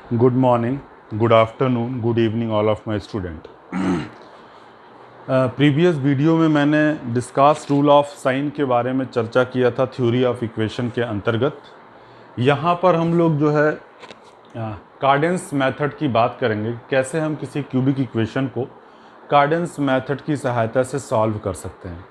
Good morning, good afternoon, good evening all of my student. Previous video में मैंने discuss rule of sine के बारे में चर्चा किया था थ्योरी ऑफ इक्वेशन के अंतर्गत। यहाँ पर हम लोग जो है कार्डेंस मेथड की बात करेंगे, कैसे हम किसी क्यूबिक इक्वेशन को कार्डेंस मेथड की सहायता से सॉल्व कर सकते हैं।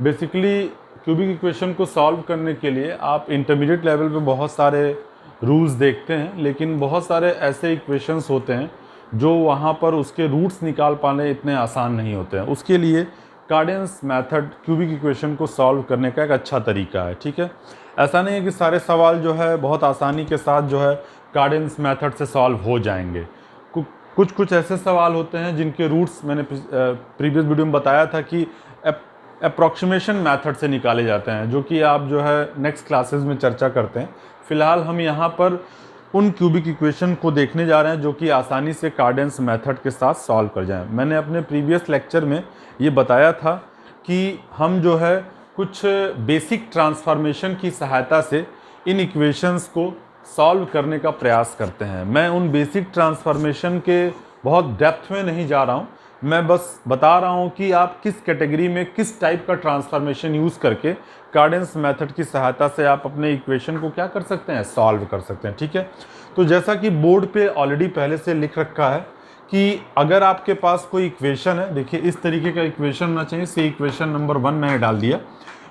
बेसिकली क्यूबिक इक्वेशन को सॉल्व करने के लिए आप इंटरमीडिएट लेवल पे बहुत सारे रूल्स देखते हैं, लेकिन बहुत सारे ऐसे इक्वेशंस होते हैं जो वहाँ पर उसके रूट्स निकाल पाने इतने आसान नहीं होते हैं। उसके लिए कार्डेंस मेथड क्यूबिक इक्वेशन को सॉल्व करने का एक अच्छा तरीका है। ठीक है, ऐसा नहीं है कि सारे सवाल जो है बहुत आसानी के साथ जो है कार्डेंस मेथड से सॉल्व हो जाएंगे। कुछ ऐसे सवाल होते हैं जिनके रूट्स मैंने प्रीवियस वीडियो में बताया था कि अप्रॉक्सीमेशन मेथड से निकाले जाते हैं, जो कि आप जो है नेक्स्ट क्लासेस में चर्चा करते हैं। फिलहाल हम यहाँ पर उन क्यूबिक इक्वेशन को देखने जा रहे हैं जो कि आसानी से कार्डेंस मेथड के साथ सॉल्व कर जाएं। मैंने अपने प्रीवियस लेक्चर में ये बताया था कि हम जो है कुछ बेसिक ट्रांसफॉर्मेशन की सहायता से इन इक्वेशंस को सॉल्व करने का प्रयास करते हैं। मैं उन बेसिक ट्रांसफॉर्मेशन के बहुत डेप्थ में नहीं जा रहा हूँ, मैं बस बता रहा हूँ कि आप किस कैटेगरी में किस टाइप का ट्रांसफॉर्मेशन यूज़ करके कार्डेंस मेथड की सहायता से आप अपने इक्वेशन को क्या कर सकते हैं, सॉल्व कर सकते हैं। ठीक है, तो जैसा कि बोर्ड पे ऑलरेडी पहले से लिख रखा है कि अगर आपके पास कोई इक्वेशन है, देखिए इस तरीके का इक्वेशन होना चाहिए। से इक्वेशन नंबर 1 मैंने डाल दिया।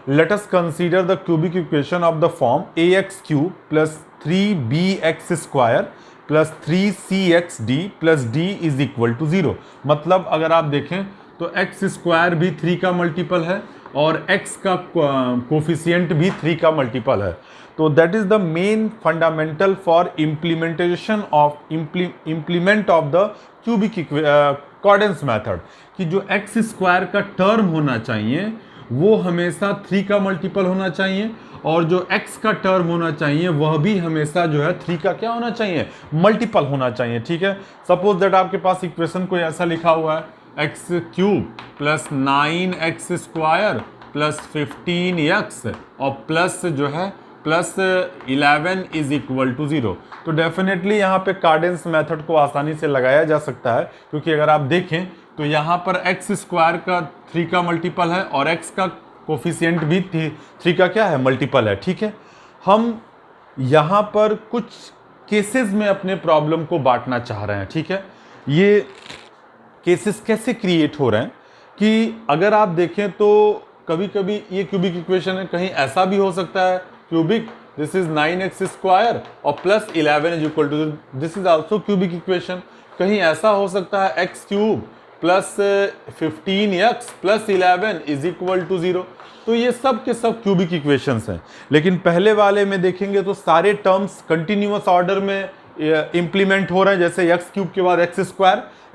Let us consider the cubic equation of the form ax cube plus 3bx square plus 3cxd plus d is equal to 0। मतलब अगर आप देखें तो x स्क्वायर भी 3 का मल्टीपल है और x का कोफिशिएंट भी 3 का मल्टीपल है। तो that is the main fundamental for implementation of implement of the cubic Cardan's method कि जो x स्क्वायर का टर्म होना चाहिए वो हमेशा 3 का मल्टीपल होना चाहिए और जो x का टर्म होना चाहिए वह भी हमेशा जो है 3 का क्या होना चाहिए, मल्टीपल होना चाहिए। ठीक है, सपोज दैट आपके पास इक्वेशन कोई ऐसा लिखा हुआ है x cube plus 9x square plus 15x और प्लस जो है प्लस 11 इज इक्वल टू 0। तो डेफिनेटली यहाँ पे कार्डेंस मेथड को आसानी से लगाया जा सकता है, क्योंकि अगर आप देखें तो यहाँ पर x स्क्वायर का 3 का मल्टीपल है और x का कोफिशिएंट भी 3 का क्या है, मल्टीपल है। ठीक है, हम यहाँ पर कुछ केसेस में अपने प्रॉब्लम को बांटना चाह रहे हैं। ठीक है, ये केसेस कैसे क्रिएट हो रहे हैं कि अगर आप देखें तो कभी कभी ये क्यूबिक इक्वेशन है, कहीं ऐसा भी हो सकता है cubic this is 9x square और plus 11 is equal to this is also cubic equation. कहीं ऐसा हो सकता है x cube plus 15x plus 11 is equal to 0। तो ये सब के सब क्यूबिक इक्वेशंस हैं। लेकिन पहले वाले में देखेंगे तो सारे टर्म्स कंटिन्यूअस ऑर्डर में इंप्लीमेंट हो रहे हैं। जैसे x क्यूब के बाद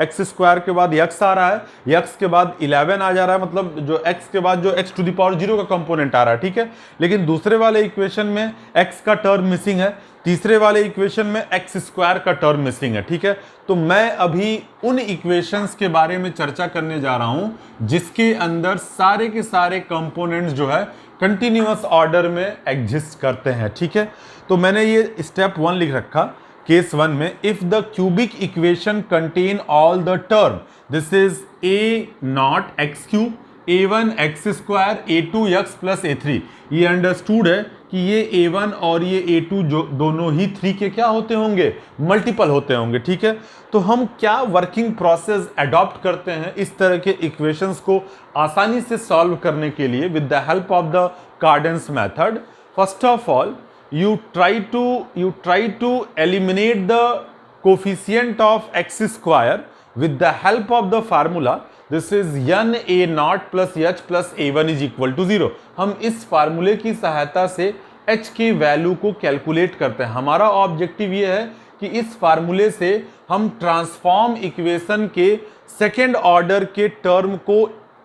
x स्क्वायर के बाद x आ रहा है, x के बाद 11 आ जा रहा है, मतलब जो x के बाद जो x टू द पावर 0 का कंपोनेंट आ रहा है। ठीक है, लेकिन दूसरे वाले इक्वेशन में x का टर्म मिसिंग है, तीसरे वाले इक्वेशन में x स्क्वायर का टर्म मिसिंग है। ठीक है, तो मैं अभी उन इक्वेशंस के बारे में चर्चा करने जा रहा हूं जिसके अंदर सारे के सारे कंपोनेंट्स जो है कंटिन्यूअस ऑर्डर में एग्जिस्ट करते हैं। ठीक है, तो मैंने ये स्टेप 1 लिख रखा केस 1 में, if the cubic equation contain all the term this is a not x cube a1 x square a2 x plus a3। ये अंडरस्टूड है कि ये a1 और ये a2 जो दोनों ही 3 के क्या होते होंगे, मल्टीपल होते होंगे। ठीक है, तो हम क्या वर्किंग प्रोसेस अडॉप्ट करते हैं इस तरह के इक्वेशंस को आसानी से सॉल्व करने के लिए with the help of the Cardan's method. First of all you try to eliminate the coefficient of x square with the help of the formula this is n a naught plus h plus a1 is equal to 0। हम इस फार्मूले की सहायता से h की value को calculate करते हैं। हमारा ऑब्जेक्टिव ये है कि इस फार्मूले से हम ट्रांसफॉर्म इक्वेशन के सेकेंड ऑर्डर के टर्म को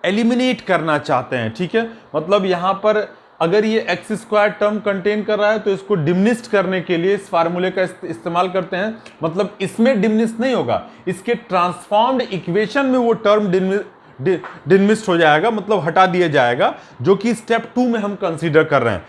एलिमिनेट करना चाहते हैं। ठीक है, मतलब यहाँ पर अगर ये एक्स स्क्वायर टर्म कंटेन कर रहा है तो इसको डिमिनिस्ट करने के लिए इस फार्मूले का इस्तेमाल करते हैं। मतलब इसमें डिमिनिस्ट नहीं होगा, इसके ट्रांसफॉर्म्ड इक्वेशन में वो टर्म डिसमिस्ड हो जाएगा, मतलब हटा दिया जाएगा, जो कि स्टेप 2 में हम कंसीडर कर रहे हैं।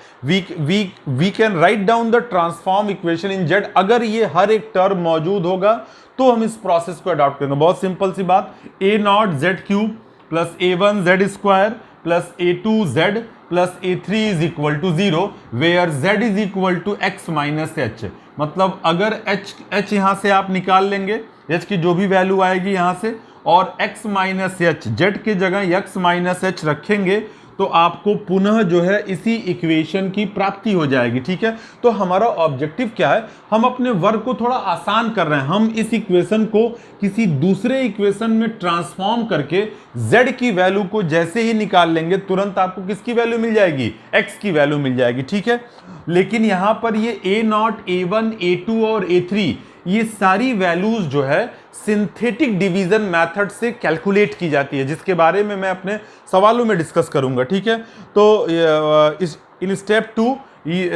We can write down the transform equation in z. अगर ये हर एक टर्म मौजूद होगा तो हम इस प्रोसेस को अडॉप्ट करेंगे। बहुत सिंपल सी बात, A not z cube plus A one z square plus A two z plus ए3 is equal to 0 where z is equal to x minus h. मतलब अगर एच यहां से आप निकाल लेंगे, एच की जो भी वैल्यू आएगी यहां से, और x माइनस एच, जेड की जगह x माइनस एच रखेंगे तो आपको पुनः जो है इसी इक्वेशन की प्राप्ति हो जाएगी। ठीक है, तो हमारा ऑब्जेक्टिव क्या है, हम अपने वर्क को थोड़ा आसान कर रहे हैं। हम इस इक्वेशन को किसी दूसरे इक्वेशन में ट्रांसफॉर्म करके z की वैल्यू को जैसे ही निकाल लेंगे तुरंत आपको किसकी वैल्यू मिल जाएगी, x की वैल्यू मिल जाएगी। ठीक है, लेकिन यहां पर ये a नॉट, a1, a2 और a3 ये सारी वैल्यूज जो है सिंथेटिक डिवीजन मेथड से कैलकुलेट की जाती है, जिसके बारे में मैं अपने सवालों में डिस्कस करूंगा। ठीक है, तो in step 2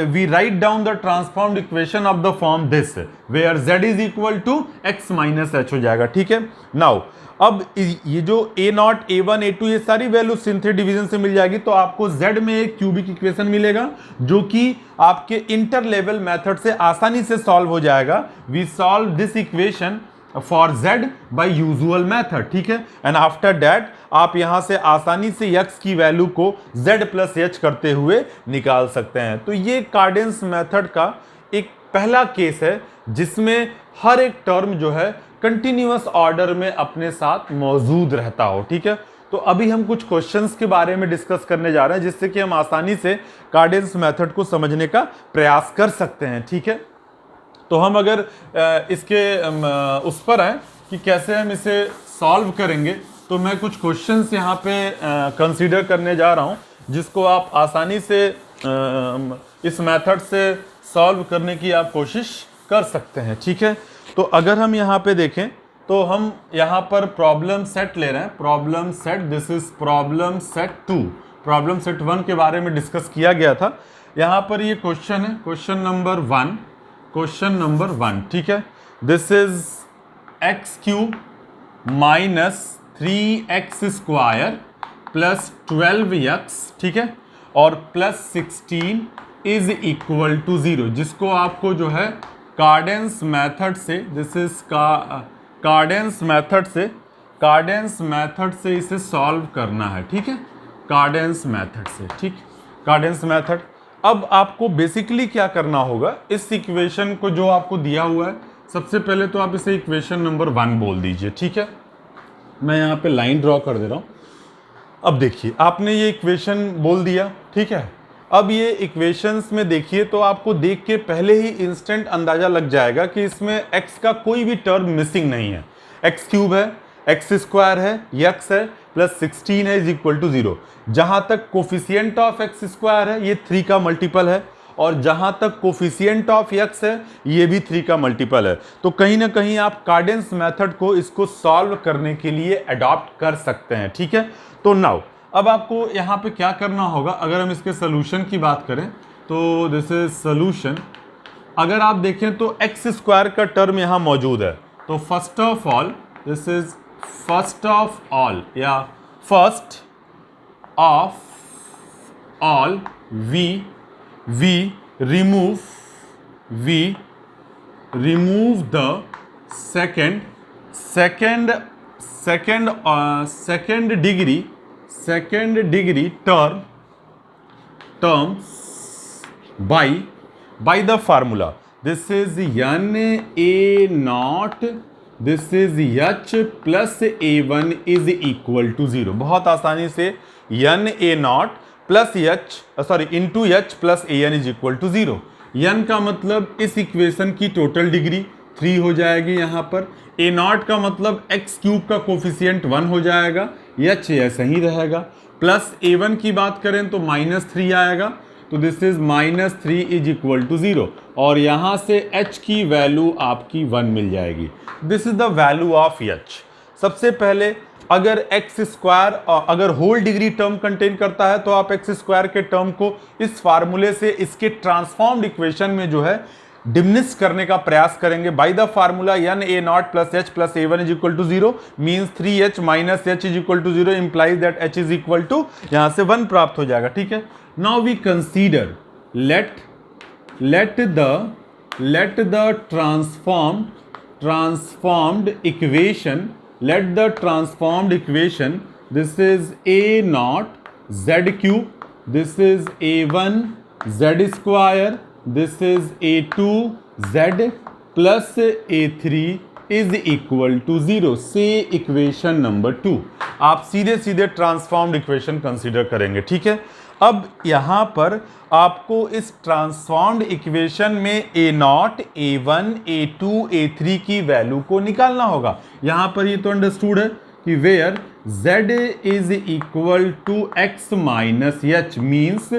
we write down the transformed equation of the form this where z is equal to x minus h हो जाएगा। ठीक है, नाउ अब ये जो a नॉट, a1, a2 ये सारी वैल्यू सिंथेटिक डिवीजन से मिल जाएगी, तो आपको z में एक क्यूबिक इक्वेशन मिलेगा जो कि आपके इंटर लेवल मेथड से आसानी से सॉल्व हो जाएगा। We solve this equation for z by usual method. ठीक है, एंड आफ्टर दैट आप यहां से आसानी से x की वैल्यू को z प्लस h करते हुए निकाल सकते हैं। तो ये कार्डेंस मेथड का एक पहला केस है जिसमें हर एक टर्म जो है कंटिन्यूअस ऑर्डर में अपने साथ मौजूद रहता हो। ठीक है, तो अभी हम कुछ क्वेश्चंस के बारे में डिस्कस करने जा रहे हैं जिससे कि हम आसानी से कार्डेंस मेथड को समझने का प्रयास कर सकते हैं। ठीक है, तो हम अगर इसके उस पर हैं कि कैसे हम इसे सॉल्व करेंगे, तो मैं कुछ क्वेश्चंस यहाँ पे कंसीडर करने जा रहा हूँ जिसको आप आसानी से इस मेथड से सॉल्व करने की आप कोशिश कर सकते हैं। ठीक है, तो अगर हम यहाँ पे देखें तो हम यहाँ पर प्रॉब्लम सेट ले रहे हैं, problem set, this is problem set 2। Problem set 1 के बारे में डिस्कस किया गया था। यहाँ पर ये क्वेश्चन है, क्वेश्चन नंबर 1, क्वेश्चन नंबर 1। ठीक है, this is x cube minus 3x square plus 12x, ठीक है, और प्लस 16 इज इक्वल टू 0, जिसको आपको जो है कार्डेंस मेथड से, दिस इज कार्डेंस मेथड से इसे सॉल्व करना है। ठीक है, कार्डेंस मेथड से, ठीक, कार्डेंस मेथड। अब आपको बेसिकली क्या करना होगा, इस इक्वेशन को जो आपको दिया हुआ है, सबसे पहले तो आप इसे इक्वेशन नंबर 1 बोल दीजिए। ठीक है, मैं यहाँ पे लाइन ड्रॉ कर दे रहा हूँ। अब देखिए, आपने ये इक्वेशन बोल दिया। ठीक है, अब ये इक्वेशंस में देखिए तो आपको देख के पहले ही इंस्टेंट अंदाजा लग जाएगा कि इसमें x का कोई भी टर्म मिसिंग नहीं है। एक्स क्यूब है, एक्स स्क्वायर है, x है, प्लस 16 है, इज इक्वल टू 0। जहां तक कोफिशिएंट ऑफ एक्स स्क्वायर है ये 3 का मल्टीपल है, और जहां तक कोफिशिएंट ऑफ x है ये भी 3 का मल्टीपल है। तो कहीं ना कहीं आप कार्डेंस मेथड को इसको सॉल्व करने के लिए अडॉप्ट कर सकते हैं। ठीक है, तो नाउ अब आपको यहाँ पे क्या करना होगा, अगर हम इसके सोल्यूशन की बात करें तो दिस इज सोल्यूशन। अगर आप देखें तो एक्स स्क्वायर का टर्म यहाँ मौजूद है, तो first of all, this is first of all, या first of all we remove the second degree terms by the formula. This is n a naught, this is h plus a1 is equal to 0। बहुत आसानी से n a naught plus into h plus a n is equal to 0। n का मतलब इस equation की total degree 3 हो जाएगी यहाँ पर। ए नॉट का मतलब एक्स क्यूब का कोफिशिएंट 1 हो जाएगा, एच ऐसा ही रहेगा। प्लस a1 की बात करें तो -3 आएगा, तो this is -3 is equal to 0, और यहाँ से h की वैल्यू आपकी 1 मिल जाएगी। This is the value of h। सबसे पहले अगर एक्स स्क्वायर अगर होल डिग्री टर्म कंटेन करता है तो आप एक्स स्क्वायर के टर्म को इस फार्मूले से इसके ट्रांसफॉर्म्ड इक्वेशन में जो है डिमिनिश करने का प्रयास करेंगे by the formula n a naught plus h plus a one is equal to zero means 3h minus h is equal to zero implies that h is equal to यहां से 1 प्राप्त हो जाएगा। ठीक है, now we consider let the transformed equation, this is a naught z cube, this is a1 z square, this is a2 z plus a3 is equal to 0 से equation number 2 आप सीधे सीधे ट्रांसफॉर्म्ड इक्वेशन कंसीडर करेंगे। ठीक है, अब यहां पर आपको इस ट्रांसफॉर्म्ड इक्वेशन में a naught a one a two a three की वैल्यू को निकालना होगा। यहां पर ये तो अंडरस्टूड है कि where z is equal to x minus h means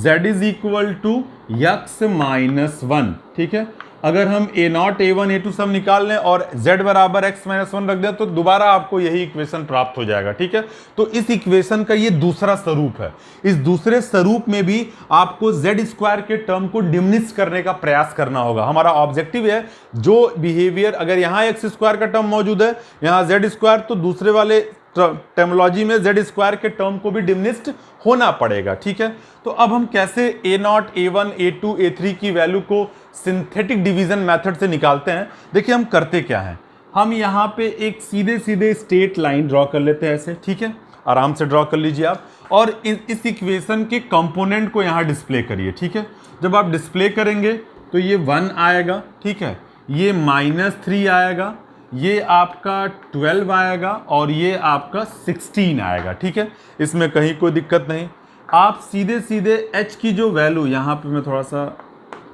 z is equal to x minus 1। ठीक है, अगर हम a naught a one a two सब निकाल लें और z बराबर x माइनस 1 रख दें तो दोबारा आपको यही इक्वेशन प्राप्त हो जाएगा। ठीक है, तो इस इक्वेशन का ये दूसरा स्वरूप है। इस दूसरे स्वरूप में भी आपको z स्क्वायर के टर्म को डिमिनिश करने का प्रयास करना होगा। हमारा ऑब्जेक्टिव है जो बिहेवियर, अगर यहाँ x स्क्वायर का टर्म मौजूद है, यहाँ z स्क्वायर, तो दूसरे वाले टर्मोलॉजी में z स्क्वायर के टर्म को भी डिमिनिश्ड होना पड़ेगा। ठीक है, तो अब हम कैसे a naught a one a two a three की वैल्यू को सिंथेटिक डिवीजन मेथड से निकालते हैं। देखिए हम करते क्या हैं, हम यहाँ पे एक सीधे सीधे स्ट्रेट लाइन ड्रॉ कर लेते हैं ऐसे। ठीक है, आराम से ड्रॉ कर लीजिए आप, और इस इक्वेशन के कंपोनेंट को यहाँ डिस्प्ले करिए। ठीक है, जब आप डिस्प्ले करेंगे तो ये 1 आएगा। ठीक है, ये -3 आएगा, ये आपका 12 आएगा और ये आपका 16 आएगा। ठीक है, इसमें कहीं कोई दिक्कत नहीं। आप सीधे सीधे h की जो वैल्यू, यहाँ पे मैं थोड़ा सा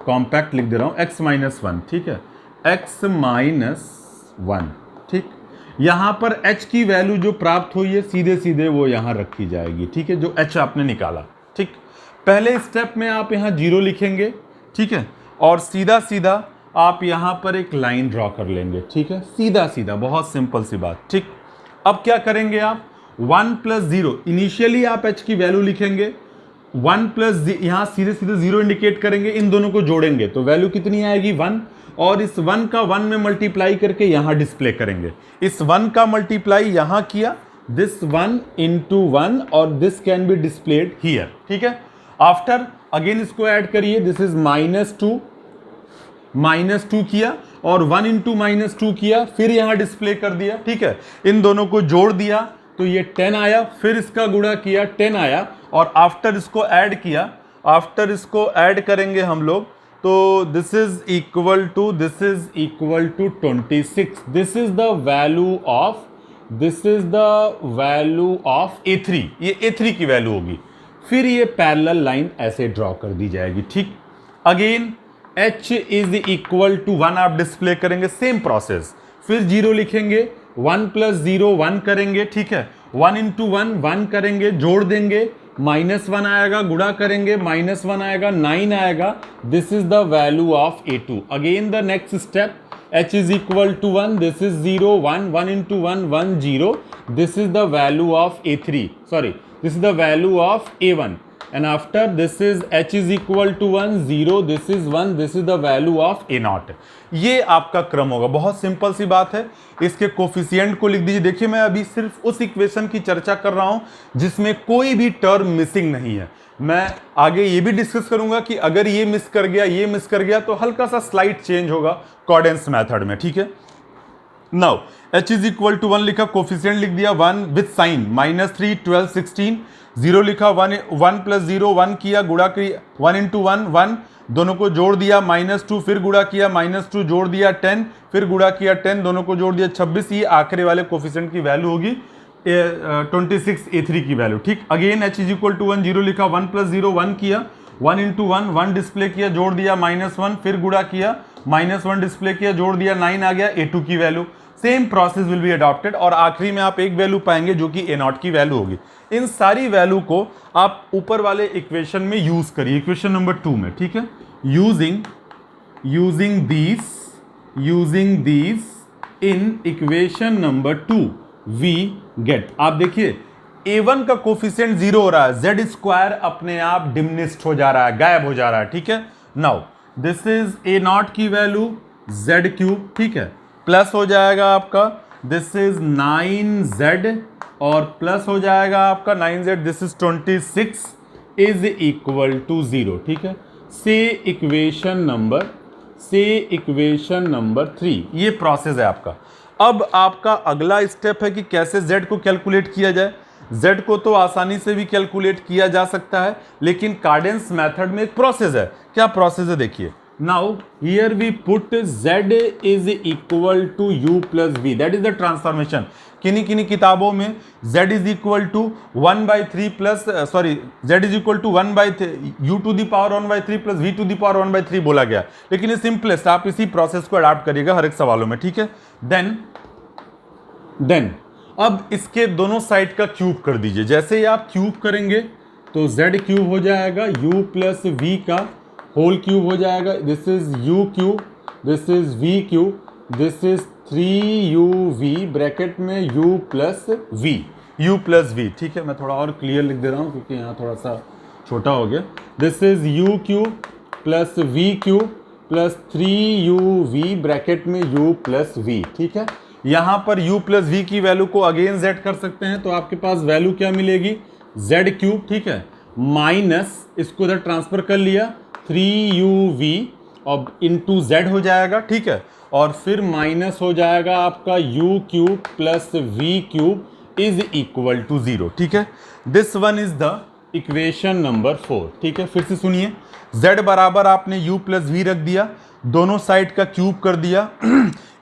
कॉम्पैक्ट लिख दे रहा हूँ, x माइनस 1। ठीक है, x माइनस 1। ठीक, यहाँ पर h की वैल्यू जो प्राप्त हुई है सीधे सीधे वो यहाँ रखी जाएगी। ठीक है, जो h आपने निकाला। ठीक, पहले स्टेप में आप यहाँ 0 लिखेंगे। ठीक है, और सीधा सीधा आप यहाँ पर एक लाइन ड्रॉ कर लेंगे। ठीक है, सीधा सीधा, बहुत सिंपल सी बात। ठीक, अब क्या करेंगे आप, 1 प्लस 0, इनिशियली आप h की वैल्यू लिखेंगे, 1 प्लस यहाँ सीधे सीधे 0 इंडिकेट करेंगे, इन दोनों को जोड़ेंगे तो वैल्यू कितनी आएगी 1, और इस 1 का 1 में मल्टीप्लाई करके यहाँ डिस्प्ले करेंगे। इस 1 का मल्टीप्लाई यहाँ किया, दिस 1 इंटू 1 और this can be displayed here. ठीक है, आफ्टर अगेन इसको ऐड करिए, दिस इज -2 किया और 1 इंटू -2 किया, फिर यहाँ डिस्प्ले कर दिया। ठीक है, इन दोनों को जोड़ दिया तो ये 10 आया, फिर इसका गुणा किया 10 आया, और आफ्टर इसको ऐड किया, आफ्टर इसको ऐड करेंगे हम लोग तो this is equal to 26। This is the value of A3, ये A3 की वैल्यू होगी। फिर ये पैरेलल लाइन ऐसे ड्रॉ कर दी जाएगी। ठीक, again h is equal to 1 आप डिस्प्ले करेंगे, सेम प्रोसेस। फिर 0 लिखेंगे, 1 प्लस 0 1 करेंगे। ठीक है, 1 इंटू 1 1 करेंगे, जोड़ देंगे, -1 आएगा, गुणा करेंगे, -1 आएगा, 9 आएगा। This is the value of A2। Again the next step, h is equal to 1, this is 0 1, 1 into 1 1 0, this is the value of A3, sorry this is the value of A1, and after this is h is equal to 1 0, this is 1, this is the value of A0। ये आपका क्रम होगा। बहुत simple सी बात है, इसके coefficient को लिख दीजिए। देखिए मैं अभी सिर्फ उस इक्वेशन की चर्चा कर रहा हूं जिसमें कोई भी टर्म मिसिंग नहीं है। मैं आगे ये भी डिस्कस करूंगा कि अगर ये मिस कर गया, ये मिस कर गया, तो हल्का सा स्लाइड चेंज होगा कॉर्डेंस मेथड में। ठीक है, now h is equal to 1 लिखा, कोफिशिएंट लिख दिया 1 विथ साइन, -3 12 16, 0 लिखा, 1 प्लस 0 1 किया, गुणा किया, 1 इंटू 1 1, दोनों को जोड़ दिया, -2, फिर गुणा किया, -2 जोड़ दिया 10, फिर गुणा किया 10, दोनों को जोड़ दिया 26। ये आखिरी वाले कोफिशिएंट की वैल्यू होगी 26 A3 की वैल्यू। ठीक, again h is equal to 1 0 लिखा, 1 प्लस 0 1 किया, 1 इंटू 1 1 डिस्प्ले किया, जोड़ दिया -1, फिर गुणा किया, -1 डिस्प्ले किया, जोड़ दिया 9 आ गया A2 की value. Same process will be adopted, और आखिरी में आप एक वैल्यू पाएंगे जो कि A0 की वैल्यू होगी। इन सारी वैल्यू को आप ऊपर वाले इक्वेशन में यूज करिए, इक्वेशन नंबर 2 में। ठीक है, using these in equation number 2 we get, आप देखिए A1 का कोफिशिएंट 0 हो रहा है, z स्क्वायर अपने आप डिमिनिश्ड हो जा रहा है, गायब हो जा रहा है। ठीक है, now this is a not की वैल्यू z क्यूब, ठीक है, प्लस हो जाएगा आपका दिस इज 9z और प्लस हो जाएगा आपका 9z, this is 26 is equal to 0, ठीक है। से इक्वेशन नंबर 3, ये प्रोसेस है आपका। अब आपका अगला स्टेप है कि कैसे z को कैलकुलेट किया जाए। z को तो आसानी से भी कैलकुलेट किया जा सकता है, लेकिन कार्डेंस मेथड में एक प्रोसेस है। क्या प्रोसेस है देखिए। Now here we put z is equal to u plus v, that is the transformation. किन्हीं किताबों में z is equal to 1/3 plus z is equal to 1/3 u to the power 1/3 plus v to the power 1/3 बोला गया, लेकिन ये simplest, आप इसी process को अडॉप्ट करिएगा हर एक सवालों में, ठीक है। देन अब इसके दोनों साइड का क्यूब कर दीजिए। जैसे ही आप क्यूब करेंगे तो z क्यूब हो जाएगा, u प्लस v का होल क्यूब हो जाएगा, this is u cube, this is v cube, this is 3uv bracket में u प्लस v, ठीक है। मैं थोड़ा और क्लियर लिख दे रहा हूँ क्योंकि यहाँ थोड़ा सा छोटा हो गया। This is u cube plus v cube plus 3uv bracket में u प्लस v, ठीक है। यहाँ पर u प्लस v की वैल्यू को अगेन z कर सकते हैं, तो आपके पास वैल्यू क्या मिलेगी, z क्यूब, ठीक है, माइनस इसको इधर ट्रांसफर कर लिया 3uv और इंटू z हो जाएगा, ठीक है, और फिर माइनस हो जाएगा आपका u cube plus v cube is equal to 0, ठीक है। This one is the equation number 4, ठीक है। फिर से सुनिए, z बराबर आपने u प्लस v रख दिया, दोनों साइड का क्यूब कर दिया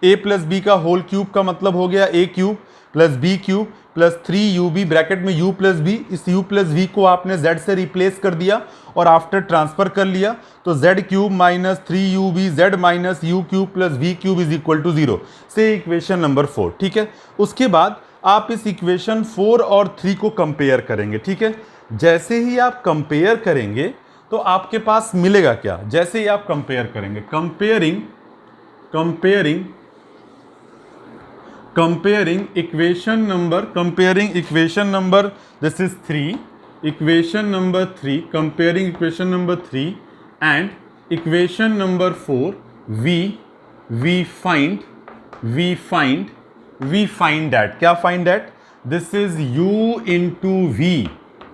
a प्लस बी का होल क्यूब का मतलब हो गया a cube plus b cube plus 3ub bracket में u प्लस v, इस u प्लस v को आपने z से रिप्लेस कर दिया और आफ्टर ट्रांसफर कर लिया, तो z cube minus 3ub z minus u cube plus v cube is equal to 0 से इक्वेशन नंबर 4, ठीक है। उसके बाद आप इस इक्वेशन 4 और 3 को कंपेयर करेंगे, ठीक है। जैसे ही आप कंपेयर करेंगे तो आपके पास मिलेगा क्या, जैसे ही आप कंपेयर करेंगे, comparing equation number this is 3, equation number 3, comparing equation number 3 and equation number 4, we find that, क्या find that, this is u into v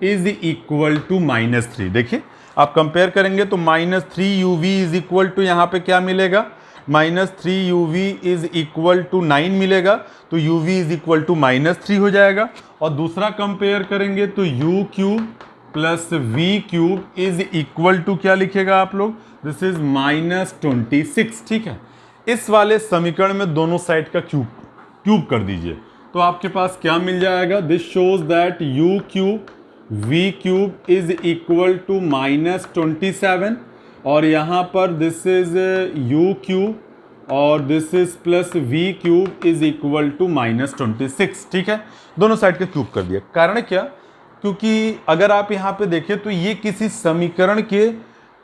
is equal to -3। देखिए आप कंपेयर करेंगे तो -3uv इज इक्वल टू, यहाँ पे क्या मिलेगा, -3uv is equal to 9 मिलेगा, तो uv इज इक्वल टू -3 हो जाएगा। और दूसरा कंपेयर करेंगे तो u cube plus v cube is equal to क्या लिखेगा आप लोग, दिस इज -26, ठीक है। इस वाले समीकरण में दोनों साइड का क्यूब कर दीजिए, तो आपके पास क्या मिल जाएगा, this shows that u cube v cube is equal to -27 और यहाँ पर दिस इज u क्यूब और this is plus v cube is equal to -26, ठीक है। दोनों साइड का क्यूब कर दिया। कारण क्या, क्योंकि अगर आप यहाँ पे देखें तो ये किसी समीकरण के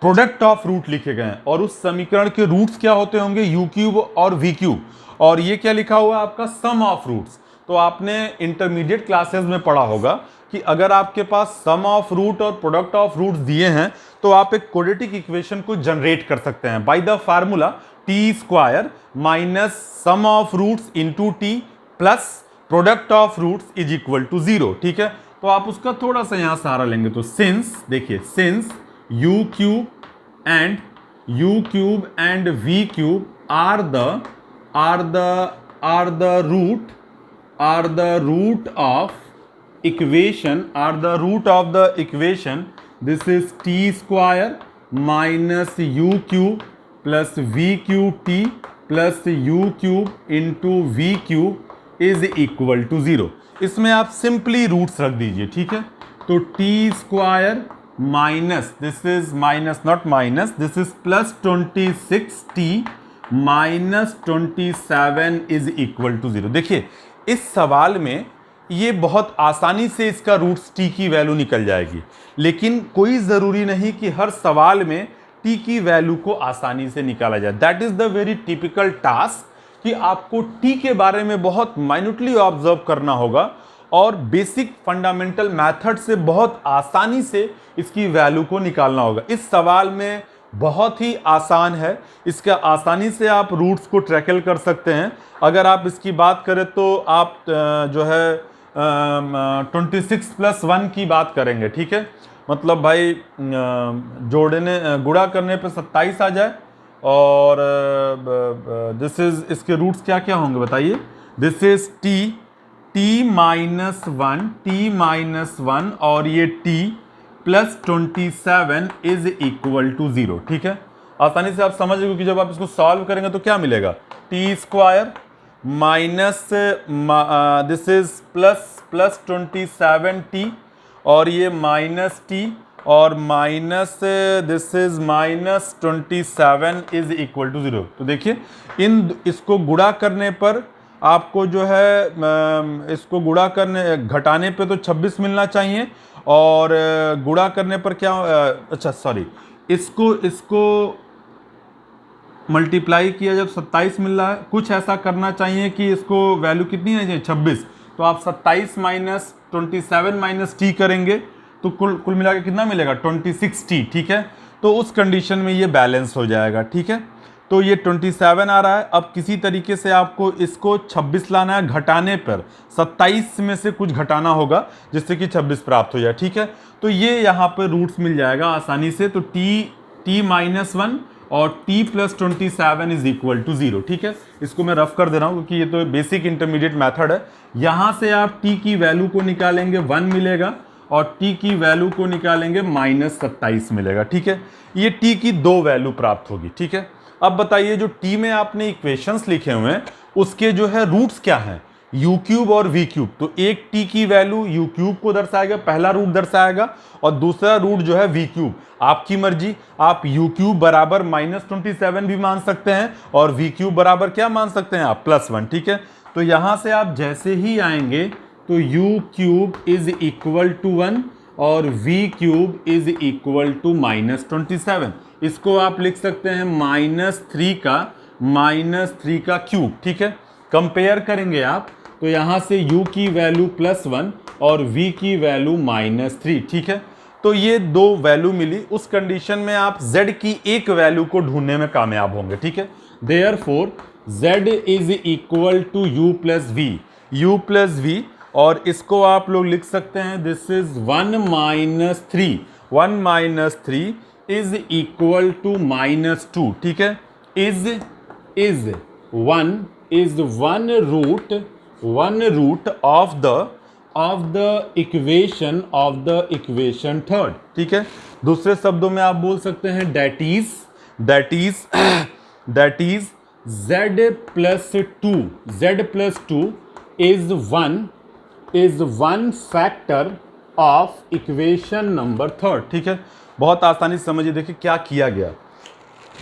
प्रोडक्ट ऑफ रूट लिखे गए हैं और उस समीकरण के रूट्स क्या होते होंगे, u क्यूब और v क्यूब, और ये क्या लिखा हुआ है आपका सम ऑफ रूट्स। तो आपने इंटरमीडिएट क्लासेस में पढ़ा होगा कि अगर आपके पास सम ऑफ रूट और प्रोडक्ट ऑफ रूट्स दिए हैं तो आप एक क्वाड्रेटिक इक्वेशन को जनरेट कर सकते हैं by the formula t square minus sum of roots into t plus product of roots is equal to 0, ठीक है। तो आप उसका थोड़ा सा यहां सहारा लेंगे, तो सिंस देखिए, since u cube and v cube are the root of the equation, this is t square minus u cube plus v cube t plus u cube into v cube is equal to 0। इसमें आप simply roots रख दीजिए, ठीक है। तो t square minus, this is minus not minus, this is plus 26t minus 27 is equal to 0। देखिए इस सवाल में ये बहुत आसानी से इसका रूट्स t की वैल्यू निकल जाएगी, लेकिन कोई ज़रूरी नहीं कि हर सवाल में t की वैल्यू को आसानी से निकाला जाए। That is the very typical task कि आपको t के बारे में बहुत माइन्यूटली ऑब्जर्व करना होगा और बेसिक फंडामेंटल मेथड से बहुत आसानी से इसकी वैल्यू को निकालना होगा। इस सवाल में बहुत ही आसान है, इसका आसानी से आप रूट्स को ट्रैकल कर सकते हैं। अगर आप इसकी बात करें तो आप जो है 26+1 की बात करेंगे, ठीक है। मतलब भाई जोड़ने गुणा करने पे 27 आ जाए, और दिस इज, इसके रूट्स क्या क्या होंगे बताइए। दिस इज t-1 और ये t+27 इज इक्वल टू 0, ठीक है। आसानी से आप समझ गए कि जब आप इसको सॉल्व करेंगे तो क्या मिलेगा, t² minus this is plus 27t, और ये माइनस t, और minus this is -27 is equal to 0। तो देखिए इसको गुणा करने पर आपको जो है इसको गुणा करने घटाने पे तो 26 मिलना चाहिए, और गुणा करने पर क्या अच्छा सॉरी, इसको मल्टीप्लाई किया जब 27 मिल रहा है, कुछ ऐसा करना चाहिए कि इसको वैल्यू कितनी है 26, तो आप 27 माइनस 27 माइनस टी करेंगे तो कुल मिला के कितना मिलेगा 26t, ठीक है। तो उस कंडीशन में ये बैलेंस हो जाएगा, ठीक है। तो ये 27 आ रहा है। अब किसी तरीके से आपको इसको 26 लाना है, घटाने पर 27 में से कुछ घटाना होगा जिससे कि 26 प्राप्त हो जाए, ठीक है। तो ये यहाँ पर रूट्स मिल जाएगा आसानी से। तो t-1 और t+27 इज इक्वल टू 0, ठीक है। इसको मैं रफ कर दे रहा हूँ क्योंकि ये तो बेसिक इंटरमीडिएट मेथड है। यहाँ से आप t की वैल्यू को निकालेंगे 1 मिलेगा, और t की वैल्यू को निकालेंगे -27 मिलेगा, ठीक है। ये t की 2 वैल्यू प्राप्त होगी, ठीक है। अब बताइए जो t में आपने इक्वेशंस लिखे हुए हैं उसके जो है रूट्स क्या हैं, u³ और v³। तो एक t की वैल्यू u³ को दर्शाएगा, पहला रूट दर्शाएगा, और दूसरा रूट जो है v³। आपकी मर्जी, आप u³ बराबर -27 भी मान सकते हैं, और v³ बराबर क्या मान सकते हैं आप +1, ठीक है। तो यहां से आप जैसे ही आएंगे तो u³ इज इक्वल टू 1 और v³ इज इक्वल टू -27। इसको आप लिख सकते हैं -3 का क्यूब, ठीक है। कंपेयर करेंगे आप तो यहां से u की वैल्यू +1 और v की वैल्यू -3, ठीक है। तो ये 2 वैल्यू मिली। उस कंडीशन में आप z की एक वैल्यू को ढूंढने में कामयाब होंगे, ठीक है। Therefore z is equal to u plus v, और इसको आप लोग लिख सकते हैं this is 1 - 3 is equal to -2, ठीक है। Is one root of the equation third, ठीक है। दूसरे शब्दों में आप बोल सकते हैं that is z+2 is one factor of equation number third, ठीक है। बहुत आसानी से समझिए, देखिए क्या किया गया।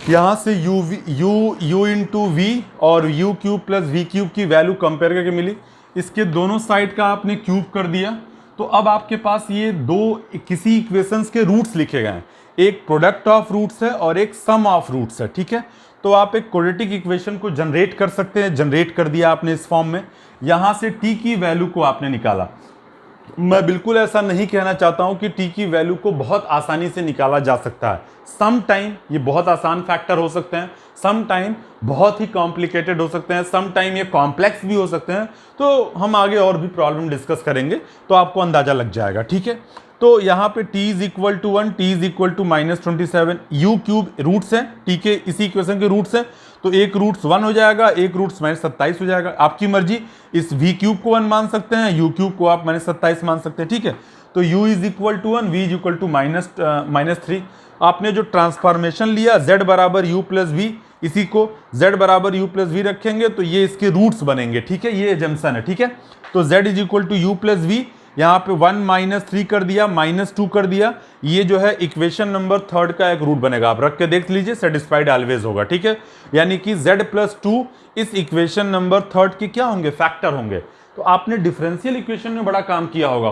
यहां से u इंटू वी और u³ प्लस v³ की वैल्यू कंपेयर करके मिली, इसके दोनों साइड का आपने क्यूब कर दिया। तो अब आपके पास ये दो किसी इक्वेशंस के रूट्स लिखे गए हैं, एक प्रोडक्ट ऑफ रूट्स है और एक सम ऑफ रूट्स है, ठीक है। तो आप एक क्वाड्रेटिक इक्वेशन को जनरेट कर सकते हैं, जनरेट कर दिया आपने इस फॉर्म में। यहां से t की वैल्यू को आपने निकाला। मैं बिल्कुल ऐसा नहीं कहना चाहता हूं कि t की वैल्यू को बहुत आसानी से निकाला जा सकता है। सम टाइम ये बहुत आसान फैक्टर हो सकते हैं, सम टाइम बहुत ही कॉम्प्लिकेटेड हो सकते हैं, सम टाइम ये कॉम्प्लेक्स भी हो सकते हैं। तो हम आगे और भी प्रॉब्लम डिस्कस करेंगे तो आपको अंदाजा लग जाएगा, ठीक है। तो यहाँ पे t is equal to 1, t is equal to -27, u³ roots हैं, t के इसी इक्वेशन के रूट्स हैं। तो एक रूट्स 1 हो जाएगा, एक रूट्स -27 हो जाएगा। आपकी मर्जी, इस v³ को 1 मान सकते हैं, u³ को आप -27 मान सकते हैं, ठीक है। तो u is equal to 1, v is equal to -3। आपने जो ट्रांसफॉर्मेशन लिया z बराबर u प्लस v, इसी को z बराबर u प्लस v रखेंगे तो ये इसके रूट्स बनेंगे, ठीक है। ये एजम्पशन है, ठीक है। तो z is equal to u plus v, यहाँ पे 1 - 3 कर दिया, -2 कर दिया। ये जो है इक्वेशन नंबर थर्ड का एक रूट बनेगा। आप रख के देख लीजिए, सेटिस्फाइड ऑलवेज होगा, ठीक है। यानी कि z+2 इस इक्वेशन नंबर थर्ड के क्या होंगे, फैक्टर होंगे। तो आपने डिफरेंशियल इक्वेशन में बड़ा काम किया होगा।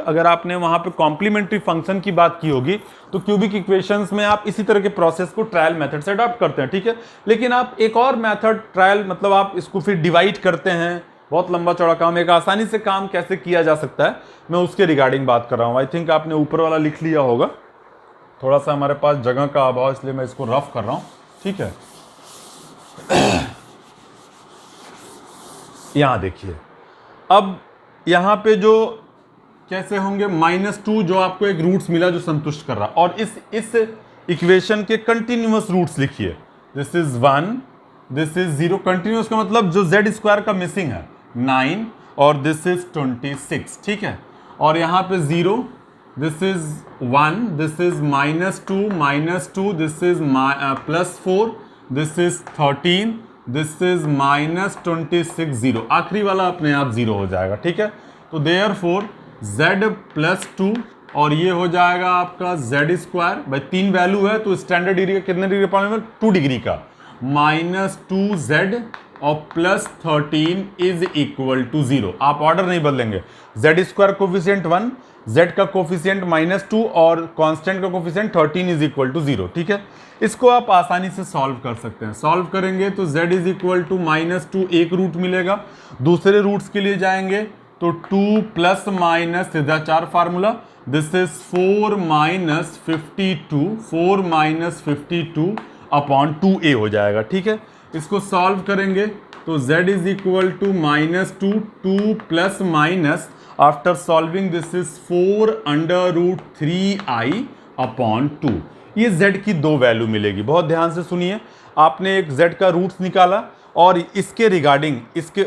अगर आपने वहां पे कॉम्प्लीमेंट्री फंक्शन की बात की होगी तो क्यूबिक इक्वेशंस में आप इसी तरह के प्रोसेस को ट्रायल मेथड से अडॉप्ट करते हैं, ठीक है। लेकिन आप एक और मेथड ट्रायल, मतलब आप इसको फिर डिवाइड करते हैं, बहुत लंबा चौड़ा काम, एक आसानी से काम कैसे किया जा सकता है, मैं उसके रिगार्डिंग बात कर रहा हूं। आई थिंक आपने ऊपर वाला लिख लिया होगा, थोड़ा सा हमारे पास जगह का अभाव, इसलिए मैं इसको रफ कर रहा हूँ, ठीक है। यहाँ देखिए, अब यहाँ पे जो कैसे होंगे, -2 जो आपको एक रूट्स मिला जो संतुष्ट कर रहा, और इस इक्वेशन के कंटिन्यूअस रूट्स लिखिए। This is 1, this is 0। Continuous का मतलब जो z² का मिसिंग है 9, और दिस इज 26, ठीक है। और यहाँ पे 0, this is 1, this is -2, this is +4, this is 13, this is -26, 0। आखिरी वाला अपने आप 0 हो जाएगा, ठीक है। तो देयरफॉर z+2, और ये हो जाएगा आपका z²। भाई 3 वैल्यू है तो स्टैंडर्ड डिग्री का कितने डिग्री पाने में, 2 डिग्री का। -2z और +13 इज इक्वल टू 0। आप ऑर्डर नहीं बदलेंगे, z² कोफिशिएंट 1, z का कोफिशिएंट -2 और कांस्टेंट का कोफिशिएंट 13 इज इक्वल टू 0, ठीक है। इसको आप आसानी से सॉल्व कर सकते हैं। सॉल्व करेंगे तो z इज इक्वल टू -2 एक रूट मिलेगा। दूसरे रूट्स के लिए जाएंगे तो 2 ± सीधा 4 formula, this is 4 - 52 upon 2a हो जाएगा, ठीक है। इसको सॉल्व करेंगे तो z is equal to -2, 2 ± after solving this is 4√3i upon 2। ये z की 2 वैल्यू मिलेगी। बहुत ध्यान से सुनिए, आपने एक z का रूट्स निकाला और इसके रिगार्डिंग इसके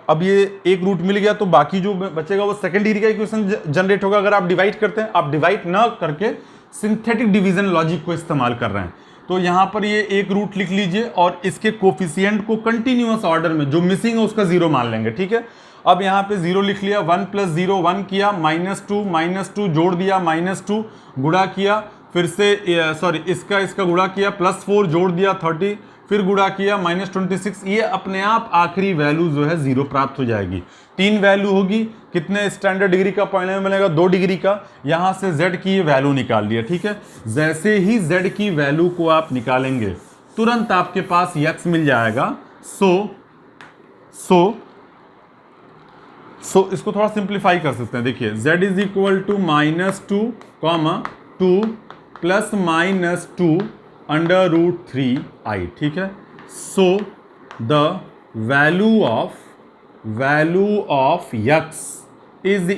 अब ये एक रूट मिल गया, तो बाकी जो बचेगा वो सेकंड डिग्री का इक्वेशन जनरेट होगा। अगर आप डिवाइड करते हैं, आप डिवाइड ना करके सिंथेटिक डिवीजन लॉजिक को इस्तेमाल कर रहे हैं, तो यहाँ पर ये एक रूट लिख लीजिए और इसके कोफिशिएंट को कंटिन्यूअस ऑर्डर में जो मिसिंग है उसका 0 मान लेंगे, ठीक है। अब यहाँ पे 0 लिख लिया, 1 + 0 1 किया, -2 जोड़ दिया, -2 गुणा किया, फिर से इसका गुणा किया, +4 जोड़ दिया 30, फिर गुणा किया -26। ये अपने आप आखिरी वैल्यू जो है 0 प्राप्त हो जाएगी। 3 वैल्यू होगी, कितने स्टैंडर्ड डिग्री का पॉइंट मिलेगा, 2 डिग्री का। यहां से z की ये वैल्यू निकाल लिया, ठीक है। जैसे ही z की वैल्यू को आप निकालेंगे तुरंत आपके पास x मिल जाएगा। सो इसको थोड़ा सिंप्लीफाई कर सकते हैं। देखिए z is equal to -2, 2 ± 2√3i, ठीक है। So the value of x is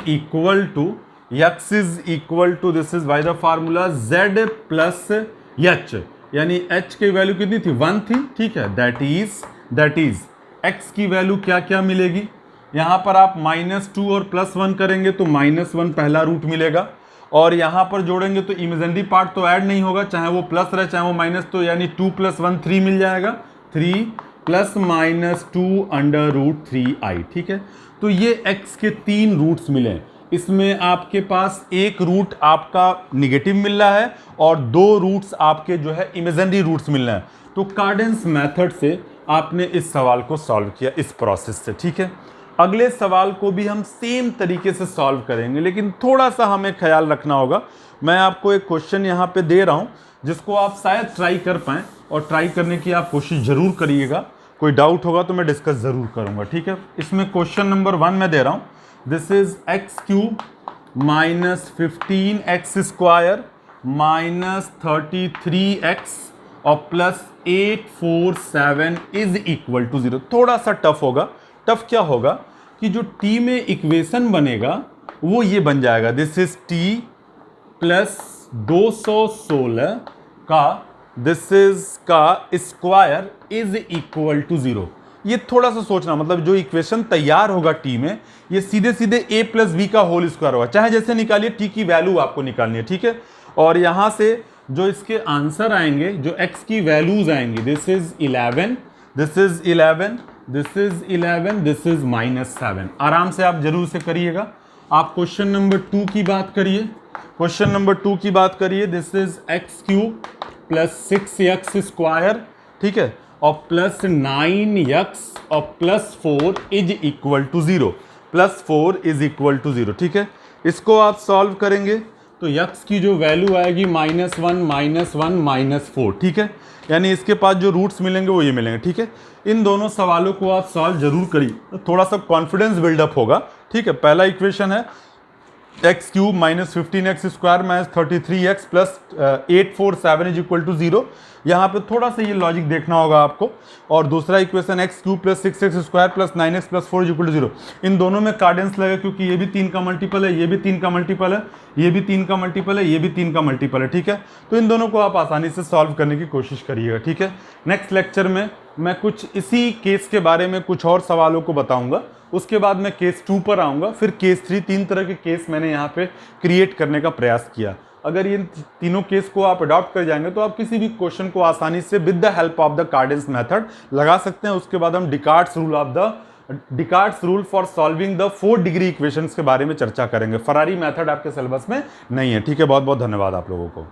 equal to this is by the formula z plus h, यानी h की वैल्यू कितनी थी, 1 थी, ठीक है। दैट इज x की वैल्यू क्या क्या मिलेगी। यहां पर आप -2 और +1 करेंगे तो -1 पहला रूट मिलेगा, और यहां पर जोड़ेंगे तो इमेजिनरी पार्ट तो ऐड नहीं होगा, चाहे वो प्लस रहे चाहे वो माइनस, तो यानी 2 + 1 3 मिल जाएगा, 3 ± 2√3i, ठीक है। तो ये x के 3 रूट्स मिले। इसमें आपके पास एक रूट आपका निगेटिव मिल रहा है और 2 रूट्स आपके जो है इमेजिनरी रूट्स मिल रहे हैं। तो कार्डेंस मेथड से आपने इस सवाल को सॉल्व किया इस प्रोसेस से, ठीक है। अगले सवाल को भी हम सेम तरीके से सॉल्व करेंगे, लेकिन थोड़ा सा हमें ख्याल रखना होगा। मैं आपको एक क्वेश्चन यहाँ पे दे रहा हूँ जिसको आप शायद ट्राई कर पाएँ, और ट्राई करने की आप कोशिश ज़रूर करिएगा। कोई डाउट होगा तो मैं डिस्कस ज़रूर करूँगा, ठीक है। इसमें क्वेश्चन नंबर 1 मैं दे रहा हूँ। This is x³ -15x² -33x और +847 इज इक्वल टू 0। थोड़ा सा टफ होगा। टफ क्या होगा कि जो t में इक्वेशन बनेगा वो ये बन जाएगा, दिस इज t + 216 का दिस इज का स्क्वायर इज इक्वल टू 0। ये थोड़ा सा सोचना, मतलब जो इक्वेशन तैयार होगा t में, ये सीधे सीधे a + b का होल स्क्वायर होगा। चाहे जैसे निकालिए, t की वैल्यू आपको निकालनी है, ठीक है। और यहां से जो इसके आंसर आएंगे, जो x की वैल्यूज आएंगी, this is 11, this is 11, this is 11, this is -7। आराम से आप जरूर से करिएगा। आप क्वेश्चन नंबर 2 की बात करिए। क्वेश्चन नंबर 2 की बात करिए। दिस इज x³ + 6x², ठीक है, और +9x और +4 is equal to 0, +4 is equal to 0, ठीक है। इसको आप सॉल्व करेंगे तो x की जो वैल्यू आएगी -1 -1 -4, ठीक है। यानी इसके पास जो रूट्स मिलेंगे वो ये मिलेंगे, ठीक है। इन दोनों सवालों को आप सॉल्व जरूर करिए, थोड़ा सा कॉन्फिडेंस बिल्डअप होगा, ठीक है। पहला इक्वेशन है x cube minus 15x square minus 33x plus 847 is equal to 0। यहाँ पे थोड़ा सा ये लॉजिक देखना होगा आपको। और दूसरा equation x cube plus 6x square plus 9x plus 4 is equal to 0। इन दोनों में कार्डेंस लगे क्योंकि ये भी 3 का मल्टीपल है, ये भी 3 का मल्टीपल है, ये भी 3 का मल्टीपल है, ये भी 3 का मल्टीपल है। ठीक है, तो इन दोनों को आप आसानी से सॉल्व करने की कोशिश करिएगा। ठीक है, नेक्स्ट लेक्चर में मैं कुछ इसी केस के बारे में कुछ और सवालों को बताऊंगा। उसके बाद मैं केस 2 पर आऊँगा, फिर केस 3। 3 तरह के केस मैंने यहाँ पे क्रिएट करने का प्रयास किया। अगर ये तीनों केस को आप अडॉप्ट कर जाएंगे तो आप किसी भी क्वेश्चन को आसानी से with the help of the Cardan's method लगा सकते हैं। उसके बाद हम Descartes rule for solving the 4 degree equations के बारे में चर्चा करेंगे। फरारी मेथड आपके सिलेबस में नहीं है। ठीक है, बहुत बहुत धन्यवाद आप लोगों को।